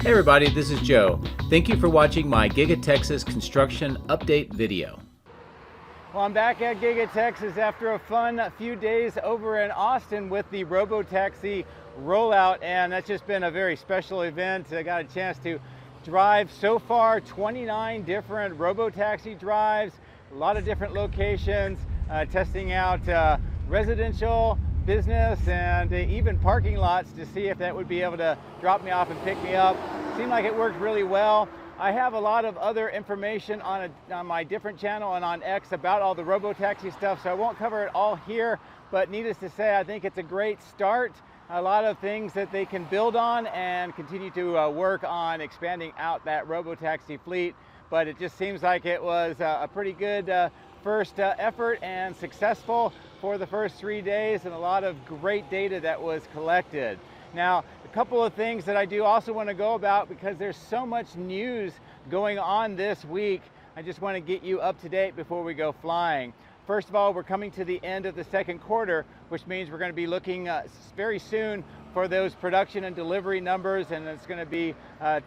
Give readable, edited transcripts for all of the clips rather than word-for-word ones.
Hey everybody, this is Joe. Thank you for watching my Giga-Texas construction update video. Well, I'm back at Giga-Texas after a fun few days over in Austin with the Robotaxi rollout, and that's just been a very special event. I got a chance to drive so far 29 different Robotaxi drives, a lot of different locations, testing out residential, business, and even parking lots to see if that would be able to drop me off and pick me up. Seemed like it worked really well. I have a lot of other information on my different channel and on X about all the Robotaxi stuff, so I won't cover it all here, but needless to say, I think it's a great start. A lot of things that they can build on and continue to work on expanding out that Robotaxi fleet, but it just seems like it was a pretty good first effort and successful for the first 3 days, and a lot of great data that was collected. Now, a couple of things that I do also want to go about, because there's so much news going on this week, I just want to get you up to date before we go flying. First of all, we're coming to the end of the second quarter, which means we're going to be looking very soon for those production and delivery numbers, and it's going to be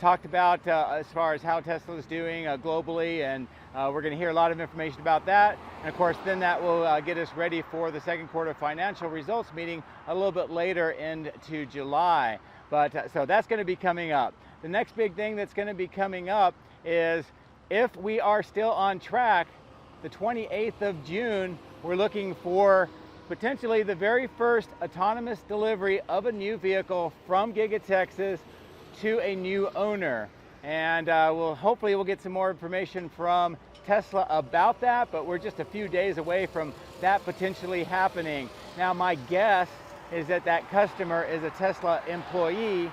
talked about as far as how Tesla is doing globally, and we're going to hear a lot of information about that. And of course, then that will get us ready for the second quarter financial results meeting a little bit later into July. But so that's going to be coming up. The next big thing that's going to be coming up is, if we are still on track, the 28th of June, we're looking for potentially the very first autonomous delivery of a new vehicle from Giga-Texas to a new owner. And hopefully we'll get some more information from Tesla about that, but we're just a few days away from that potentially happening. Now, my guess is that that customer is a Tesla employee,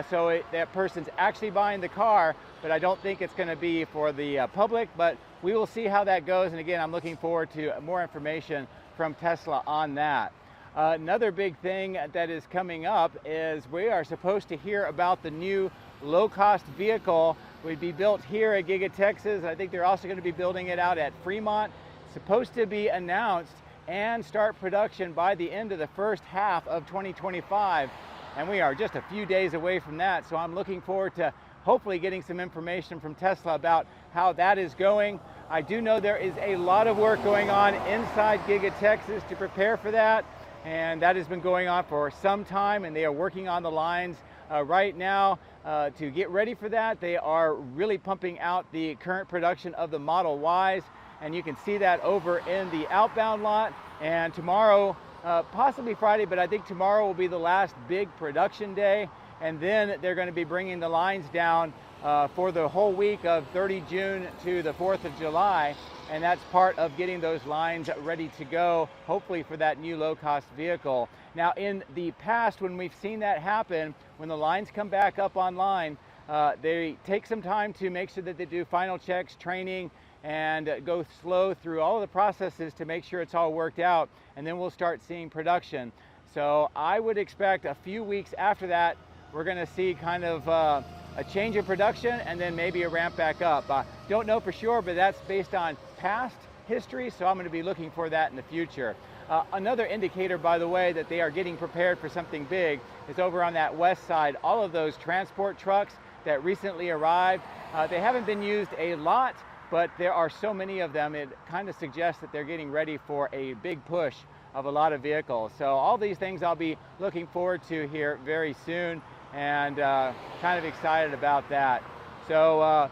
so that person's actually buying the car, but I don't think it's going to be for the public, but we will see how that goes. And again, I'm looking forward to more information from Tesla on that. Another big thing that is coming up is we are supposed to hear about the new low-cost vehicle would be built here at Giga-Texas. I think they're also going to be building it out at Fremont. It's supposed to be announced and start production by the end of the first half of 2025. And we are just a few days away from that. So I'm looking forward to hopefully getting some information from Tesla about how that is going. I do know there is a lot of work going on inside Giga-Texas to prepare for that. And that has been going on for some time, and they are working on the lines right now to get ready for that. They are really pumping out the current production of the Model Ys, and you can see that over in the outbound lot. And tomorrow, possibly Friday, but I think tomorrow will be the last big production day, and then they're going to be bringing the lines down for the whole week of 30 June to the 4th of July, and that's part of getting those lines ready to go, hopefully for that new low-cost vehicle. Now, in the past, when we've seen that happen, when the lines come back up online, they take some time to make sure that they do final checks, training, and go slow through all of the processes to make sure it's all worked out, and then we'll start seeing production. So I would expect a few weeks after that, we're going to see kind of a change in production, and then maybe a ramp back up. Don't know for sure, but that's based on past history, so I'm going to be looking for that in the future. Another indicator, by the way, that they are getting prepared for something big is over on that west side. All of those transport trucks that recently arrived, they haven't been used a lot, but there are so many of them, it kind of suggests that they're getting ready for a big push of a lot of vehicles. So all these things I'll be looking forward to here very soon, and kind of excited about that. So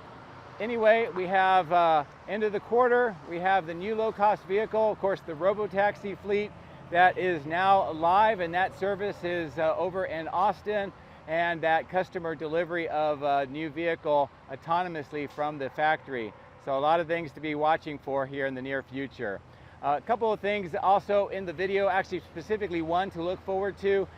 anyway, we have end of the quarter, we have the new low-cost vehicle, of course the Robotaxi fleet that is now live, and that service is over in Austin, and that customer delivery of a new vehicle autonomously from the factory. So a lot of things to be watching for here in the near future. A couple of things also in the video, actually specifically one to look forward to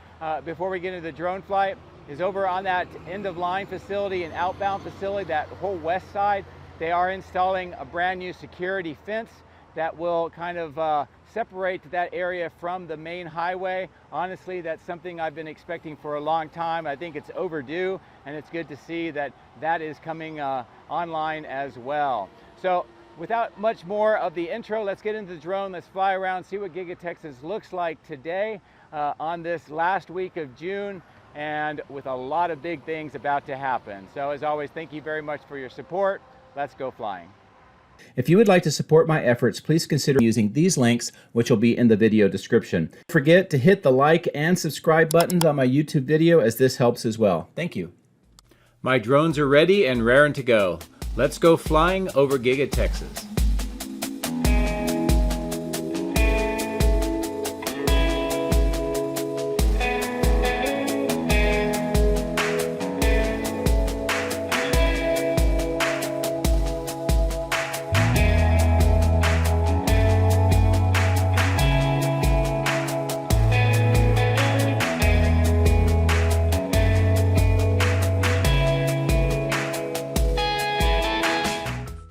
before we get into the drone flight, is over on that end-of-line facility and outbound facility, that whole west side. They are installing a brand new security fence that will kind of separate that area from the main highway. Honestly, that's something I've been expecting for a long time. I think it's overdue, and it's good to see that that is coming online as well. So without much more of the intro, let's get into the drone. Let's fly around, see what Giga-Texas looks like today on this last week of June. and with a lot of big things about to happen. So as always, thank you very much for your support. Let's go flying. If you would like to support my efforts, please consider using these links, which will be in the video description. Don't forget to hit the like and subscribe buttons on my YouTube video, as this helps as well. Thank you. My drones are ready and raring to go. Let's go flying over Giga-Texas.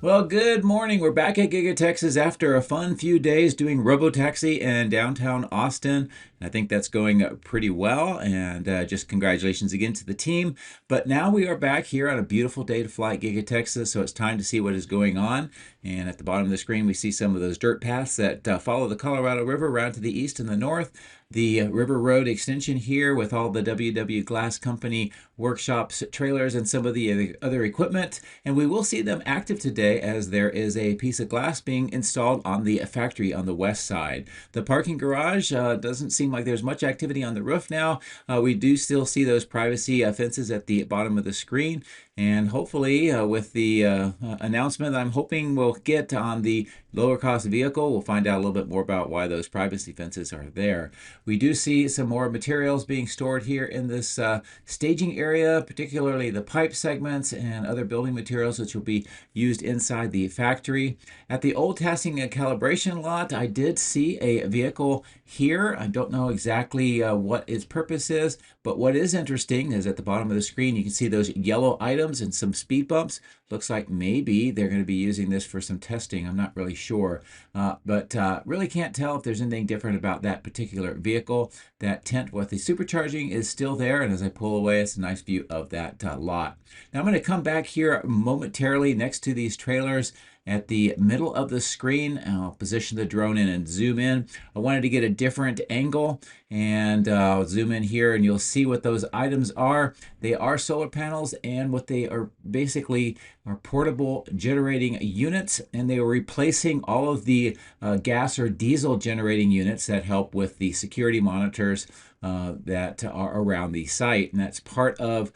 Well, good morning. We're back at Giga-Texas after a fun few days doing Robotaxi in downtown Austin. I think that's going pretty well, and just congratulations again to the team. But now we are back here on a beautiful day to fly at Giga-Texas, so it's time to see what is going on. And at the bottom of the screen, we see some of those dirt paths that follow the Colorado River around to the east and the north. The River Road extension here with all the WW Glass Company workshops, trailers, and some of the other equipment. And we will see them active today as there is a piece of glass being installed on the factory on the west side. The parking garage doesn't seem like there's much activity on the roof now. We do still see those privacy fences at the bottom of the screen. And hopefully with the announcement I'm hoping we'll get on the lower cost vehicle, we'll find out a little bit more about why those privacy fences are there. We do see some more materials being stored here in this staging area, particularly the pipe segments and other building materials which will be used inside the factory. At the old testing and calibration lot, I did see a vehicle here. I don't know exactly what its purpose is, but what is interesting is at the bottom of the screen you can see those yellow items and some speed bumps. Looks like maybe they're going to be using this for some testing. I'm not really sure, but really can't tell if there's anything different about that particular vehicle. That tent with the supercharging is still there, and as I pull away, it's a nice view of that lot. Now I'm going to come back here momentarily next to these trailers at the middle of the screen. I'll position the drone in and zoom in. I wanted to get a different angle, and I'll zoom in here and you'll see what those items are. They are solar panels, and what they are basically are portable generating units, and they are replacing all of the gas or diesel generating units that help with the security monitors that are around the site. And that's part of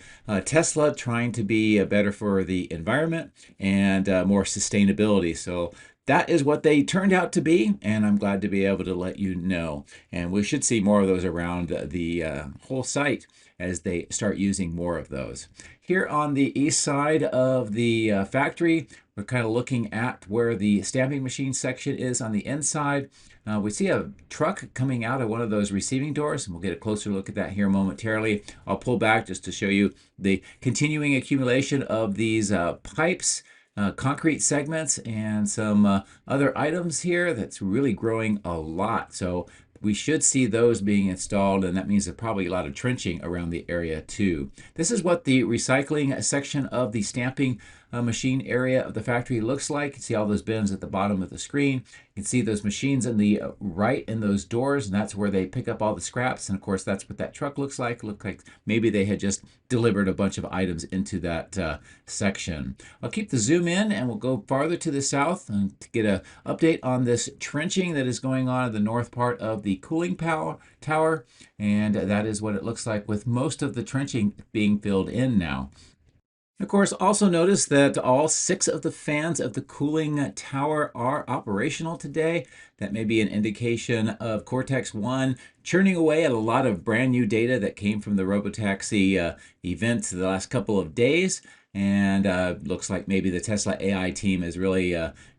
Tesla trying to be better for the environment and more sustainability. So that is what they turned out to be, and I'm glad to be able to let you know. And we should see more of those around the whole site as they start using more of those. Here on the east side of the factory, we're kind of looking at where the stamping machine section is on the inside. We see a truck coming out of one of those receiving doors, and we'll get a closer look at that here momentarily. I'll pull back just to show you the continuing accumulation of these pipes, concrete segments, and some other items here that's really growing a lot. So we should see those being installed, and that means there's probably a lot of trenching around the area too. This is what the recycling section of the stamping machine area of the factory looks like. You can see all those bins at the bottom of the screen. You can see those machines in the right in those doors, and that's where they pick up all the scraps. And of course, that's what that truck looks like. Look like maybe they had just delivered a bunch of items into that section. I'll keep the zoom in, and we'll go farther to the south to get an update on this trenching that is going on in the north part of the cooling tower. And that is what it looks like with most of the trenching being filled in now. Of course, also notice that all 6 of the fans of the cooling tower are operational today. That may be an indication of Cortex 1 churning away at a lot of brand new data that came from the Robotaxi event the last couple of days. And looks like maybe the Tesla AI team is really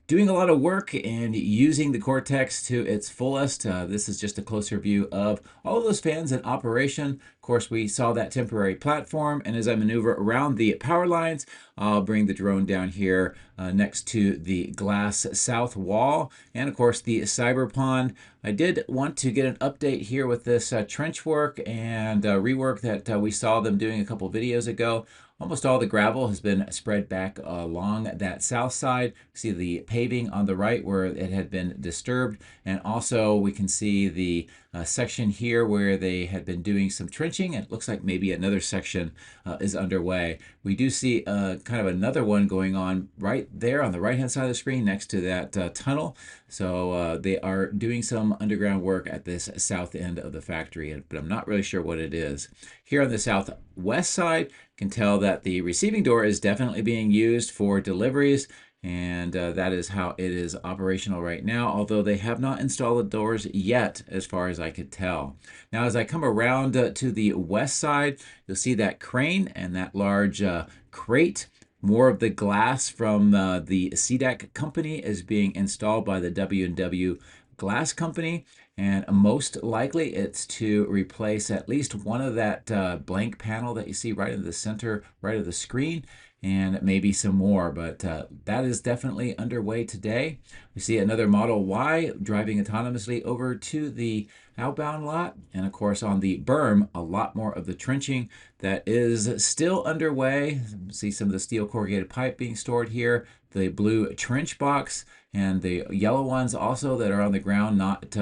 doing a lot of work and using the Cortex to its fullest. This is just a closer view of all of those fans in operation. Of course, we saw that temporary platform, and as I maneuver around the power lines, I'll bring the drone down here next to the glass south wall, and of course the cyber pond. I did want to get an update here with this trench work and rework that we saw them doing a couple videos ago. Almost all the gravel has been spread back along that south side. See the paving on the right where it had been disturbed, and also we can see the section here where they had been doing some trenching. It looks like maybe another section is underway. We do see kind of another one going on right there on the right hand side of the screen next to that tunnel. So they are doing some underground work at this south end of the factory, but I'm not really sure what it is. Here on the southwest side, you can tell that the receiving door is definitely being used for deliveries, and that is how it is operational right now, although they have not installed the doors yet as far as I could tell. Now as I come around to the west side, you'll see that crane and that large crate. More of the glass from the CDAC company is being installed by the W&W Glass Company, and most likely it's to replace at least one of that blank panel that you see right in the center right of the screen, and maybe some more, but that is definitely underway today. We see another Model Y driving autonomously over to the outbound lot, and of course on the berm a lot more of the trenching that is still underway. See some of the steel corrugated pipe being stored here, the blue trench box, and the yellow ones also that are on the ground not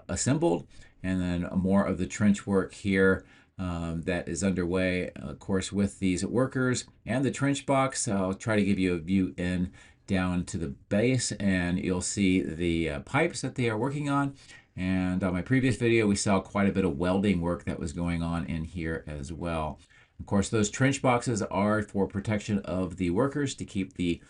assembled, and then more of the trench work here that is underway, of course, with these workers and the trench box. I'll try to give you a view in down to the base, and you'll see the pipes that they are working on. And on my previous video, we saw quite a bit of welding work that was going on in here as well. Of course, those trench boxes are for protection of the workers to keep the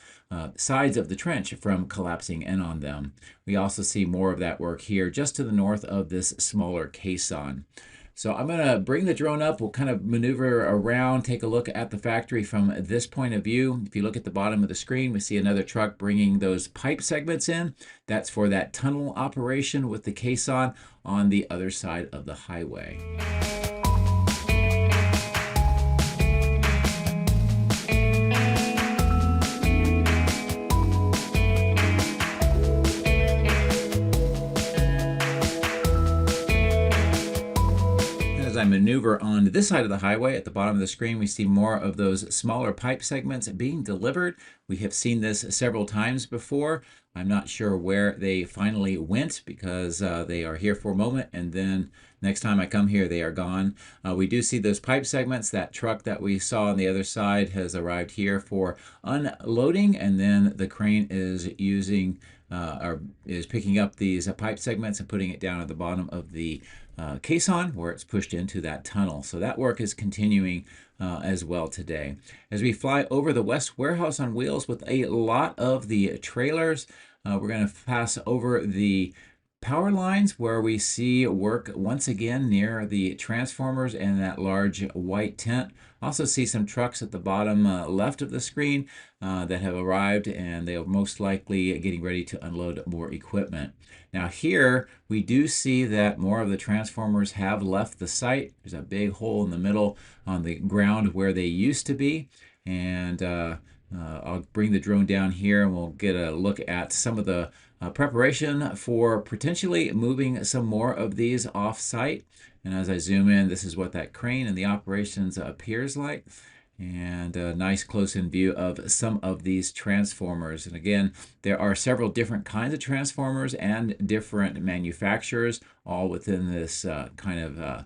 sides of the trench from collapsing in on them. We also see more of that work here just to the north of this smaller caisson. So I'm going to bring the drone up. We'll kind of maneuver around, take a look at the factory from this point of view. If you look at the bottom of the screen, we see another truck bringing those pipe segments in. That's for that tunnel operation with the caisson on the other side of the highway. I maneuver on this side of the highway, at the bottom of the screen, we see more of those smaller pipe segments being delivered. We have seen this several times before. I'm not sure where they finally went because they are here for a moment, and then next time I come here, they are gone. We do see those pipe segments. That truck that we saw on the other side has arrived here for unloading, and then the crane is using or is picking up these pipe segments and putting it down at the bottom of the caisson where it's pushed into that tunnel. So that work is continuing as well today. As we fly over the West Warehouse on wheels with a lot of the trailers, we're going to pass over the power lines where we see work once again near the transformers and that large white tent. Also see some trucks at the bottom left of the screen that have arrived, and they are most likely getting ready to unload more equipment. Now here we do see that more of the transformers have left the site. There's a big hole in the middle on the ground where they used to be, and I'll bring the drone down here and we'll get a look at some of the preparation for potentially moving some more of these off-site. And as I zoom in, this is what that crane and the operations appears like. And a nice close-in view of some of these transformers. And again, there are several different kinds of transformers and different manufacturers, all within this kind of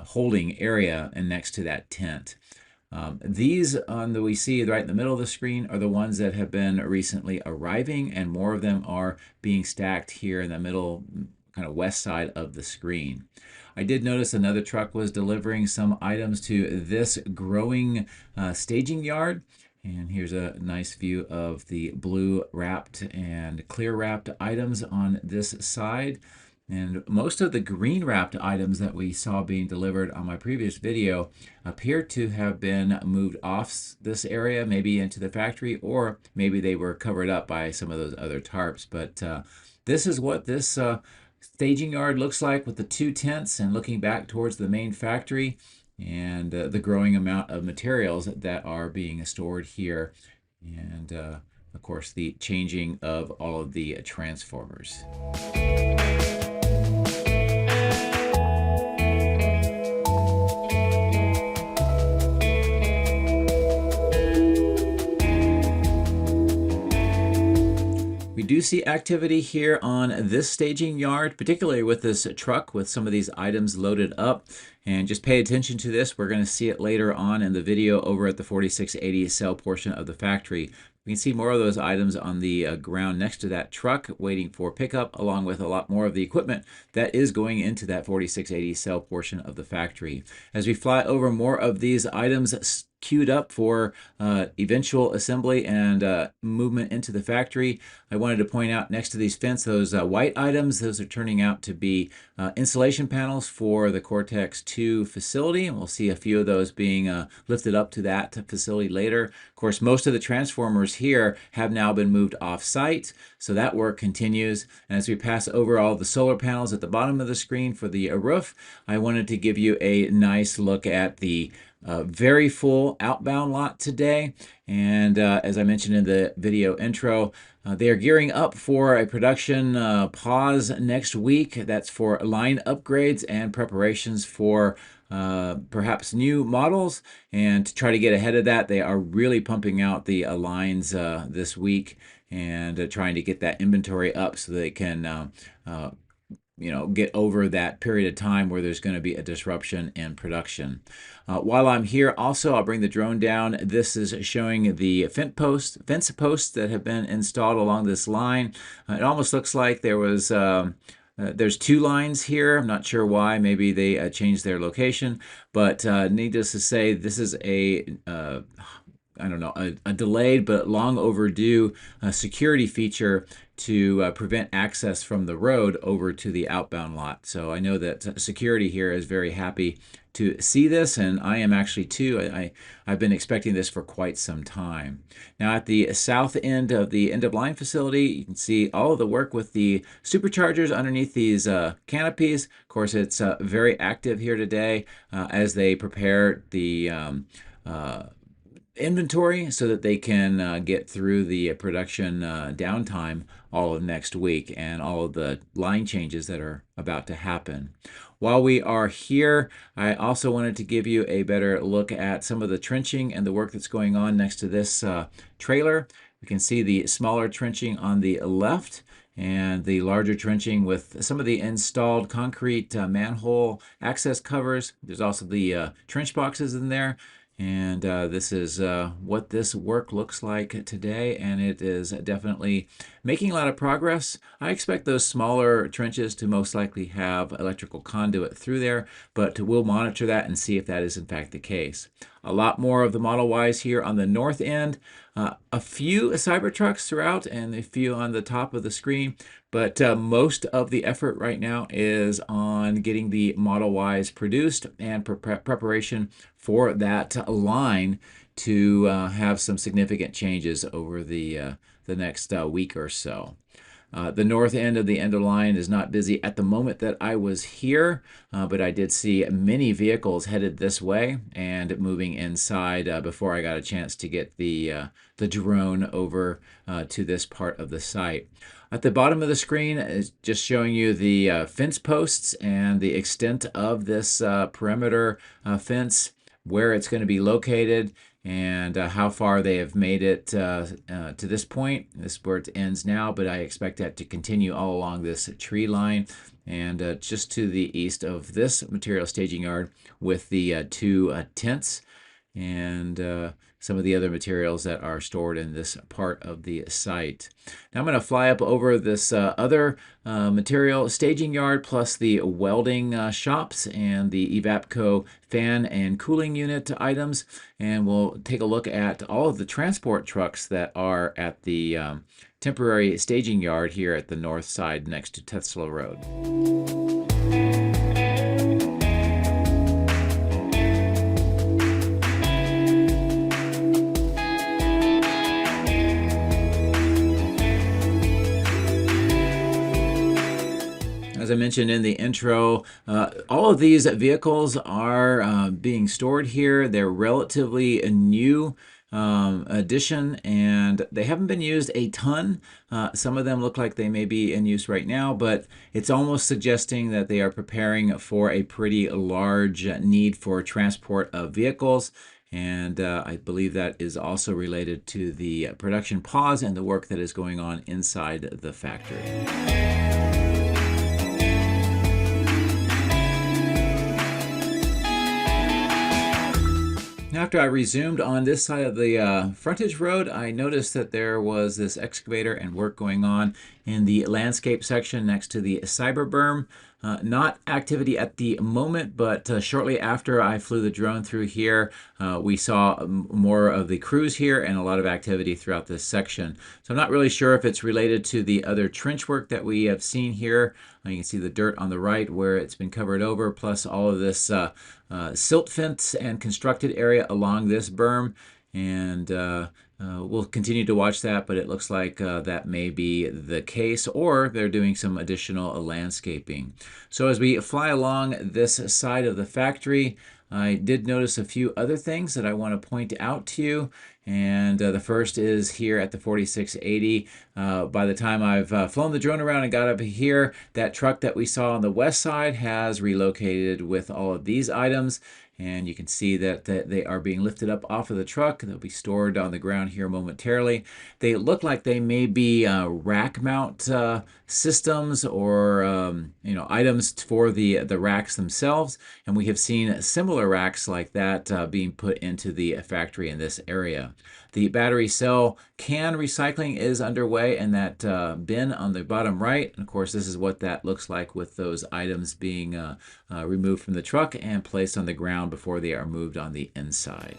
holding area and next to that tent. These that we see right in the middle of the screen are the ones that have been recently arriving, and more of them are being stacked here in the middle, kind of west side of the screen. I did notice another truck was delivering some items to this growing staging yard. And here's a nice view of the blue wrapped and clear wrapped items on this side. And most of the green wrapped items that we saw being delivered on my previous video appear to have been moved off this area, maybe into the factory, or maybe they were covered up by some of those other tarps. But this is what this staging yard looks like with the two tents and looking back towards the main factory, and the growing amount of materials that are being stored here, and of course the changing of all of the transformers. do see activity here on this staging yard, particularly with this truck with some of these items loaded up. And just pay attention to this. We're going to see it later on in the video over at the 4680 cell portion of the factory. We can see more of those items on the ground next to that truck waiting for pickup, along with a lot more of the equipment that is going into that 4680 cell portion of the factory. As we fly over more of these items queued up for eventual assembly and movement into the factory, I wanted to point out next to these fence, those white items, those are turning out to be insulation panels for the Cortex 2 facility. And we'll see a few of those being lifted up to that facility later. Of course, most of the transformers here have now been moved off-site, so that work continues. And as we pass over all the solar panels at the bottom of the screen for the roof, I wanted to give you a nice look at the very full outbound lot today. And as I mentioned in the video intro, they are gearing up for a production pause next week. That's for line upgrades and preparations for perhaps new models. And to try to get ahead of that, they are really pumping out the lines this week and trying to get that inventory up so they can get over that period of time where there's going to be a disruption in production. While I'm here also, I'll bring the drone down. This is showing the fence posts that have been installed along this line. It almost looks like there's two lines here. I'm not sure why. Maybe they changed their location. But needless to say, this is a delayed but long overdue security feature to prevent access from the road over to the outbound lot. So I know that security here is very happy to see this, and I am actually too. I've been expecting this for quite some time. Now at the south end of the end-of-line facility, you can see all of the work with the superchargers underneath these canopies. Of course, it's very active here today as they prepare the inventory so that they can get through the production downtime all of next week and all of the line changes that are about to happen. While we are here, I also wanted to give you a better look at some of the trenching and the work that's going on next to this trailer. We can see the smaller trenching on the left and the larger trenching with some of the installed concrete manhole access covers. There's also the trench boxes in there. And this is what this work looks like today, and it is definitely making a lot of progress. I expect those smaller trenches to most likely have electrical conduit through there, but we'll monitor that and see if that is in fact the case. A lot more of the Model Ys here on the north end, a few Cybertrucks throughout and a few on the top of the screen, but most of the effort right now is on getting the Model Ys produced and preparation for that line to have some significant changes over the next week or so. The north end of the end of line is not busy at the moment that I was here, but I did see many vehicles headed this way and moving inside before I got a chance to get the drone over to this part of the site. At the bottom of the screen is just showing you the fence posts and the extent of this perimeter fence, where it's going to be located, and how far they have made it to this point. This is where it ends now, but I expect that to continue all along this tree line and just to the east of this material staging yard with the two tents and some of the other materials that are stored in this part of the site. Now I'm going to fly up over this other material staging yard plus the welding shops and the Evapco fan and cooling unit items, and we'll take a look at all of the transport trucks that are at the temporary staging yard here at the north side next to Tesla Road. As I mentioned in the intro, all of these vehicles are being stored here. They're relatively a new addition, and they haven't been used a ton. Some of them look like they may be in use right now, but it's almost suggesting that they are preparing for a pretty large need for transport of vehicles. And I believe that is also related to the production pause and the work that is going on inside the factory. After I resumed on this side of the frontage road, I noticed that there was this excavator and work going on in the landscape section next to the cyber berm. Not activity at the moment, but shortly after I flew the drone through here, we saw more of the crews here and a lot of activity throughout this section. So I'm not really sure if it's related to the other trench work that we have seen here. You can see the dirt on the right where it's been covered over, plus all of this silt fence and constructed area along this berm. And we'll continue to watch that, but it looks like that may be the case, or they're doing some additional landscaping. So as we fly along this side of the factory, I did notice a few other things that I want to point out to you. And the first is here at the 4680. By the time I've flown the drone around and got up here, that truck that we saw on the west side has relocated with all of these items. And you can see that they are being lifted up off of the truck. They'll be stored on the ground here momentarily. They look like they may be rack mount systems or items for the racks themselves. And we have seen similar racks like that being put into the factory in this area. The battery cell can recycling is underway in that bin on the bottom right. And of course, this is what that looks like with those items being removed from the truck and placed on the ground before they are moved on the inside.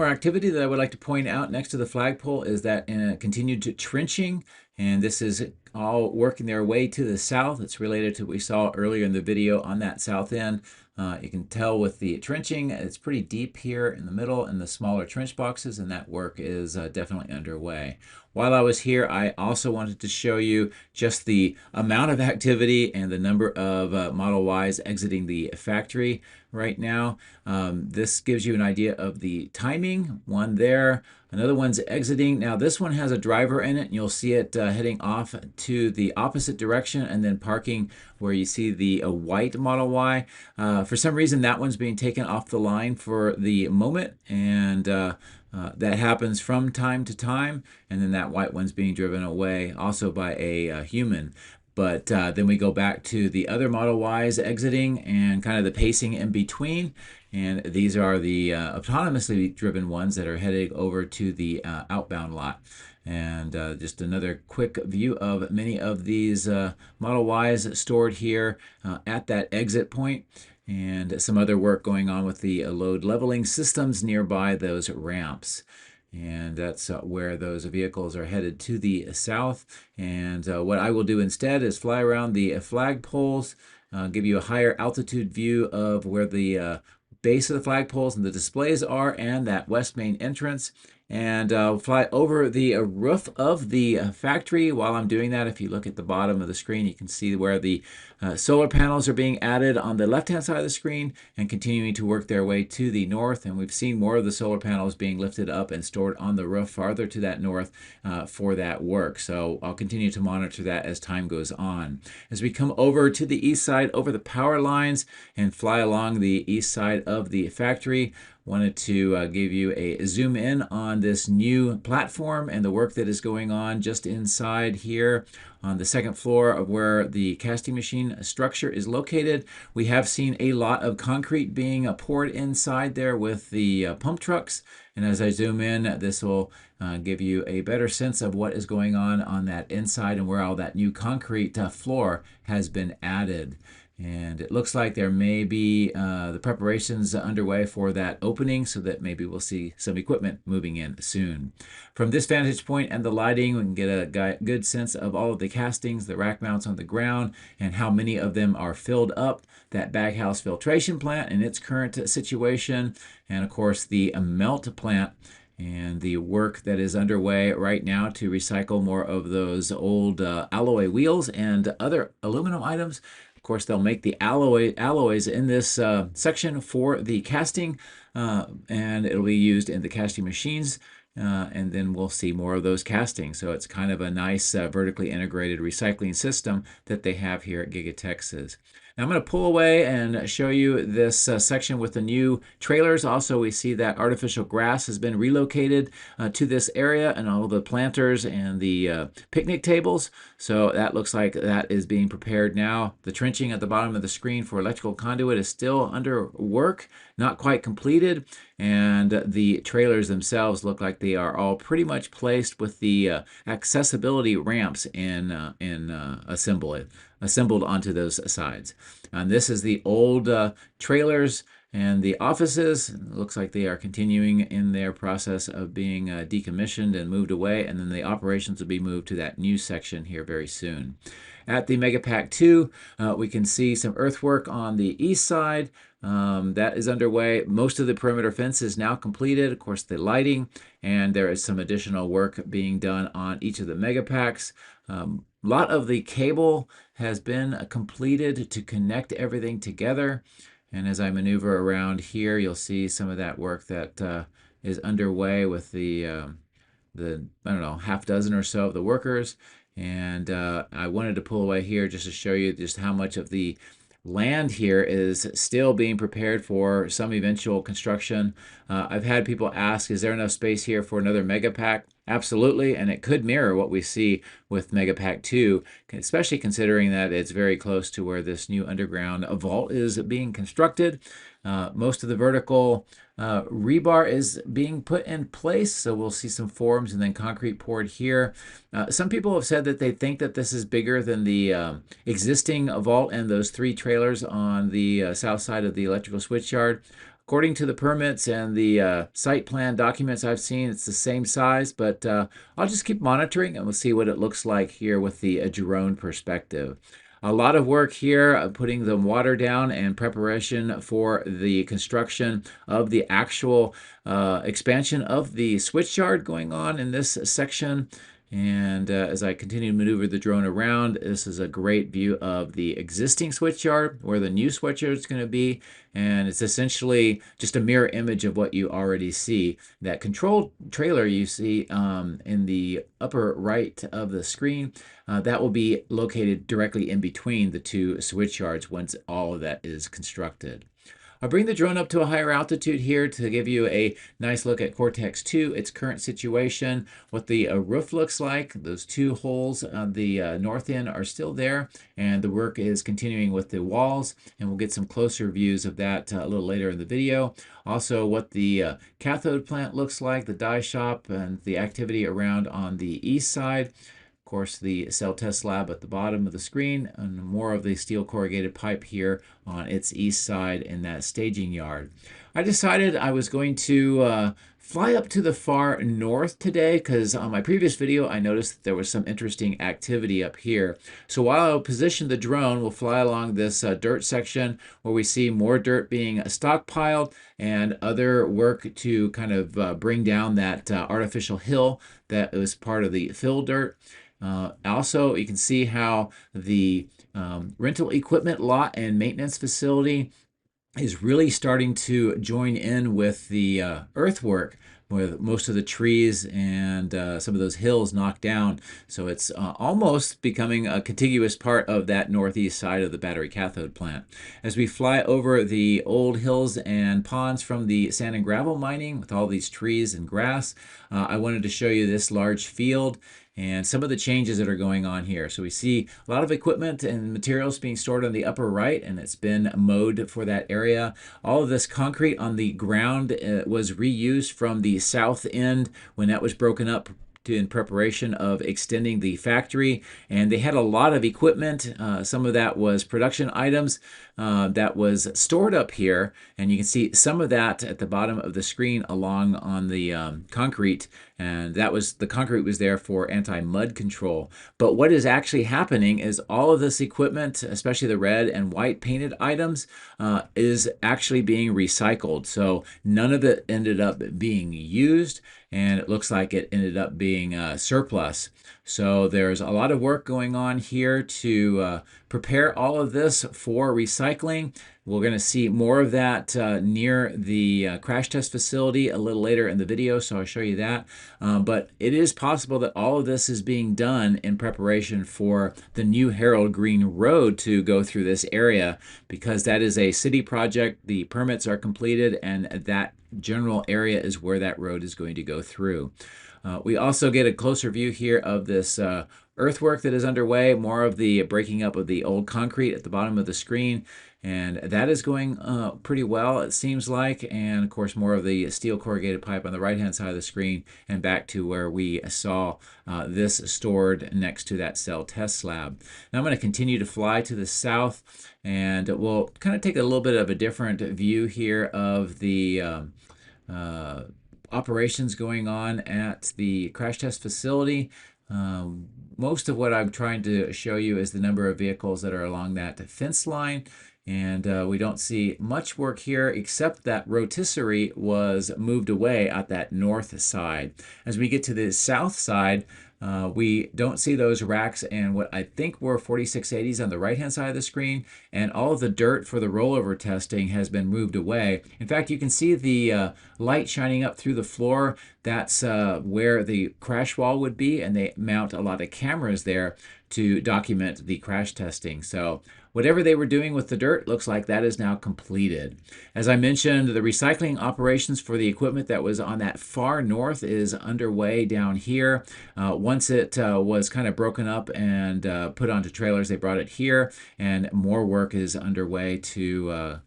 Activity that I would like to point out next to the flagpole is that continued trenching, and this is all working their way to the south. It's related to what we saw earlier in the video on that south end. You can tell with the trenching, it's pretty deep here in the middle in the smaller trench boxes, and that work is definitely underway. While I was here, I also wanted to show you just the amount of activity and the number of Model Ys exiting the factory right now. This gives you an idea of the timing. One there, another one's exiting. Now this one has a driver in it, and you'll see it heading off to the opposite direction and then parking where you see the white Model Y. For some reason, that one's being taken off the line for the moment, and that happens from time to time, and then that white one's being driven away also by a human. But then we go back to the other Model Ys exiting and kind of the pacing in between. And these are the autonomously driven ones that are heading over to the outbound lot. And just another quick view of many of these Model Ys stored here at that exit point. And some other work going on with the load leveling systems nearby those ramps. And that's where those vehicles are headed to the south. And what I will do instead is fly around the flagpoles, give you a higher altitude view of where the base of the flagpoles and the displays are, and that west main entrance. And fly over the roof of the factory. While I'm doing that, if you look at the bottom of the screen, you can see where the solar panels are being added on the left-hand side of the screen and continuing to work their way to the north. And we've seen more of the solar panels being lifted up and stored on the roof farther to that north for that work. So I'll continue to monitor that as time goes on. As we come over to the east side, over the power lines, and fly along the east side of the factory, wanted to give you a zoom in on this new platform and the work that is going on just inside here on the second floor of where the casting machine structure is located. We have seen a lot of concrete being poured inside there with the pump trucks. And as I zoom in, this will give you a better sense of what is going on that inside and where all that new concrete floor has been added. And it looks like there may be the preparations underway for that opening, so that maybe we'll see some equipment moving in soon. From this vantage point and the lighting, we can get a good sense of all of the castings, the rack mounts on the ground, and how many of them are filled up, that baghouse filtration plant and its current situation, and of course the melt plant. and the work that is underway right now to recycle more of those old alloy wheels and other aluminum items. Of course, they'll make the alloys in this section for the casting, and it'll be used in the casting machines. And then we'll see more of those castings. So it's kind of a nice vertically integrated recycling system that they have here at Giga-Texas. Now I'm going to pull away and show you this section with the new trailers. Also, we see that artificial grass has been relocated to this area, and all the planters and the picnic tables. So that looks like that is being prepared now. The trenching at the bottom of the screen for electrical conduit is still under work, not quite completed. And the trailers themselves look like they are all pretty much placed with the accessibility ramps assembled onto those sides. And this is the old trailers and the offices. It looks like they are continuing in their process of being decommissioned and moved away, and then the operations will be moved to that new section here very soon. At the Megapack 2, we can see some earthwork on the east side. That is underway. Most of the perimeter fence is now completed. Of course, the lighting, and there is some additional work being done on each of the Megapacks. A lot of the cable has been completed to connect everything together. And as I maneuver around here, you'll see some of that work that is underway with the I don't know, half dozen or so of the workers. And I wanted to pull away here just to show you just how much of the land here is still being prepared for some eventual construction. I've had people ask, is there enough space here for another Megapack? Absolutely, and it could mirror what we see with Megapack 2, especially considering that it's very close to where this new underground vault is being constructed. Most of the vertical rebar is being put in place, so we'll see some forms and then concrete poured here. Some people have said that they think that this is bigger than the existing vault and those 3 trailers on the south side of the electrical switchyard. According to the permits and the site plan documents I've seen, it's the same size, but I'll just keep monitoring and we'll see what it looks like here with the drone perspective. A lot of work here, putting the water down and preparation for the construction of the actual expansion of the switchyard going on in this section. And as I continue to maneuver the drone around, this is a great view of the existing switchyard, where the new switchyard is going to be. And it's essentially just a mirror image of what you already see. That control trailer you see in the upper right of the screen, that will be located directly in between the 2 switchyards once all of that is constructed. I'll bring the drone up to a higher altitude here to give you a nice look at Cortex 2, its current situation, what the roof looks like. Those 2 holes on the north end are still there, and the work is continuing with the walls, and we'll get some closer views of that a little later in the video. Also, what the cathode plant looks like, the die shop, and the activity around on the east side. Of course, the cell test lab at the bottom of the screen, and more of the steel corrugated pipe here on its east side in that staging yard. I decided I was going to fly up to the far north today because on my previous video I noticed that there was some interesting activity up here. So while I'll position the drone, we'll fly along this dirt section where we see more dirt being stockpiled and other work to kind of bring down that artificial hill that was part of the fill dirt. Also, you can see how the rental equipment lot and maintenance facility is really starting to join in with the earthwork, with most of the trees and some of those hills knocked down. So it's almost becoming a contiguous part of that northeast side of the battery cathode plant. As we fly over the old hills and ponds from the sand and gravel mining with all these trees and grass, I wanted to show you this large field and some of the changes that are going on here. So we see a lot of equipment and materials being stored on the upper right, and it's been mowed for that area. All of this concrete on the ground was reused from the south end when that was broken up in preparation of extending the factory, and they had a lot of equipment. Some of that was production items, that was stored up here, and you can see some of that at the bottom of the screen along on the concrete, and the concrete was there for anti-mud control. But what is actually happening is all of this equipment, especially the red and white painted items, is actually being recycled. So none of it ended up being used, and it looks like it ended up being surplus. So there's a lot of work going on here to prepare all of this for recycling. We're going to see more of that near the crash test facility a little later in the video, so I'll show you that. But it is possible that all of this is being done in preparation for the new Harold Green Road to go through this area, because that is a city project. The permits are completed, and that general area is where that road is going to go through. We also get a closer view here of this earthwork that is underway, more of the breaking up of the old concrete at the bottom of the screen, and that is going pretty well, it seems like. And of course, more of the steel corrugated pipe on the right hand side of the screen, and back to where we saw this stored next to that cell test slab. Now I'm going to continue to fly to the south, and we'll kind of take a little bit of a different view here of the operations going on at the crash test facility. Most of what I'm trying to show you is the number of vehicles that are along that fence line, and we don't see much work here except that rotisserie was moved away at that north side. As we get to the south side, we don't see those racks and what I think were 4680s on the right hand side of the screen, and all of the dirt for the rollover testing has been moved away. In fact, you can see the light shining up through the floor. That's where the crash wall would be, and they mount a lot of cameras there to document the crash testing. So whatever they were doing with the dirt, looks like that is now completed. As I mentioned, the recycling operations for the equipment that was on that far north is underway down here. Once it was kind of broken up and put onto trailers, they brought it here, and more work is underway to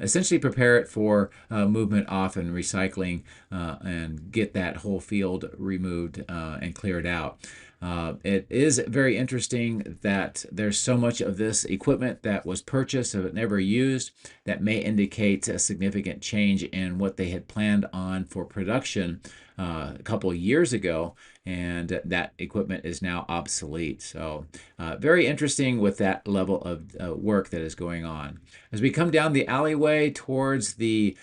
essentially prepare it for movement off and recycling, and get that whole field removed and cleared out. It is very interesting that there's so much of this equipment that was purchased but never used. That may indicate a significant change in what they had planned on for production a couple of years ago, and that equipment is now obsolete. So very interesting with that level of work that is going on. As we come down the alleyway towards the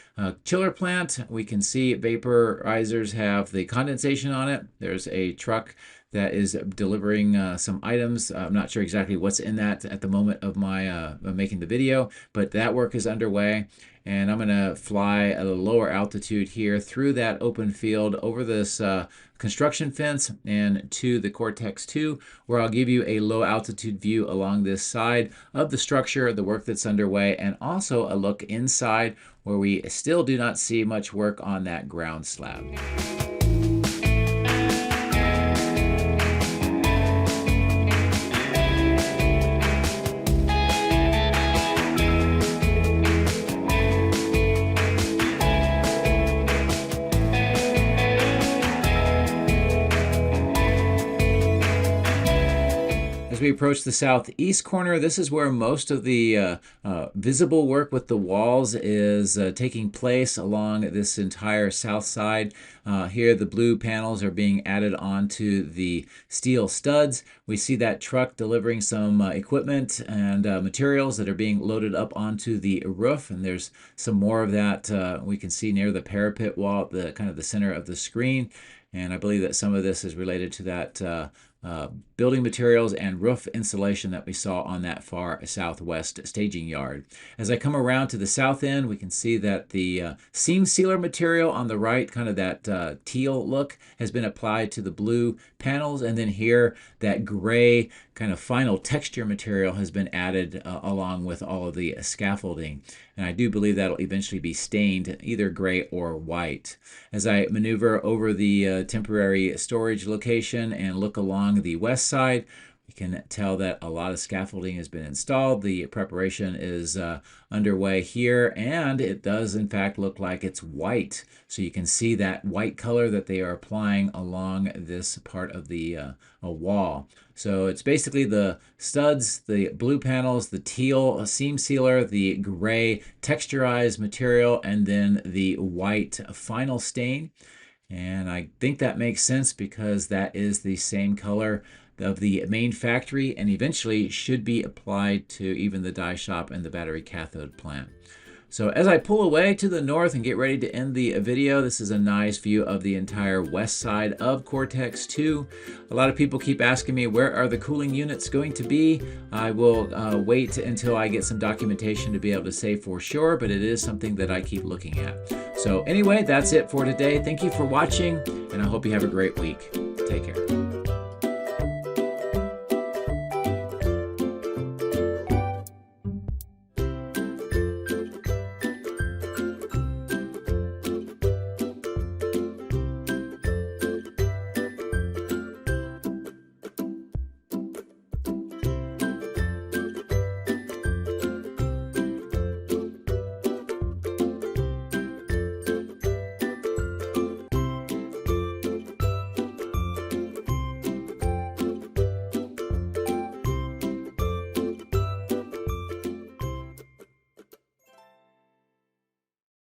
chiller plant, we can see vaporizers have the condensation on it. There's a truck that is delivering some items. I'm not sure exactly what's in that at the moment of my making the video, but that work is underway. And I'm going to fly at a lower altitude here through that open field over this construction fence and to the Cortex 2, where I'll give you a low altitude view along this side of the structure, the work that's underway, and also a look inside where we still do not see much work on that ground slab. We approach the southeast corner. This is where most of the visible work with the walls is taking place along this entire south side. Here the blue panels are being added onto the steel studs. We see that truck delivering some equipment and materials that are being loaded up onto the roof, and there's some more of that we can see near the parapet wall at the kind of the center of the screen. And I believe that some of this is related to that building materials and roof insulation that we saw on that far southwest staging yard. As I come around to the south end, we can see that the seam sealer material on the right, kind of that teal look, has been applied to the blue panels, and then here that gray kind of final texture material has been added along with all of the scaffolding. And I do believe that'll eventually be stained either gray or white. As I maneuver over the temporary storage location and look along the west side, You can tell that a lot of scaffolding has been installed. The preparation is underway here, and it does in fact look like it's white. So you can see that white color that they are applying along this part of the wall. So it's basically the studs, the blue panels, the teal seam sealer, the gray texturized material, and then the white final stain. And I think that makes sense because that is the same color of the main factory and eventually should be applied to even the die shop and the battery cathode plant. So as I pull away to the north and get ready to end the video, this is a nice view of the entire west side of Cortex 2. A lot of people keep asking me, where are the cooling units going to be? I will wait until I get some documentation to be able to say for sure, but it is something that I keep looking at. So anyway, that's it for today. Thank you for watching, and I hope you have a great week. Take care.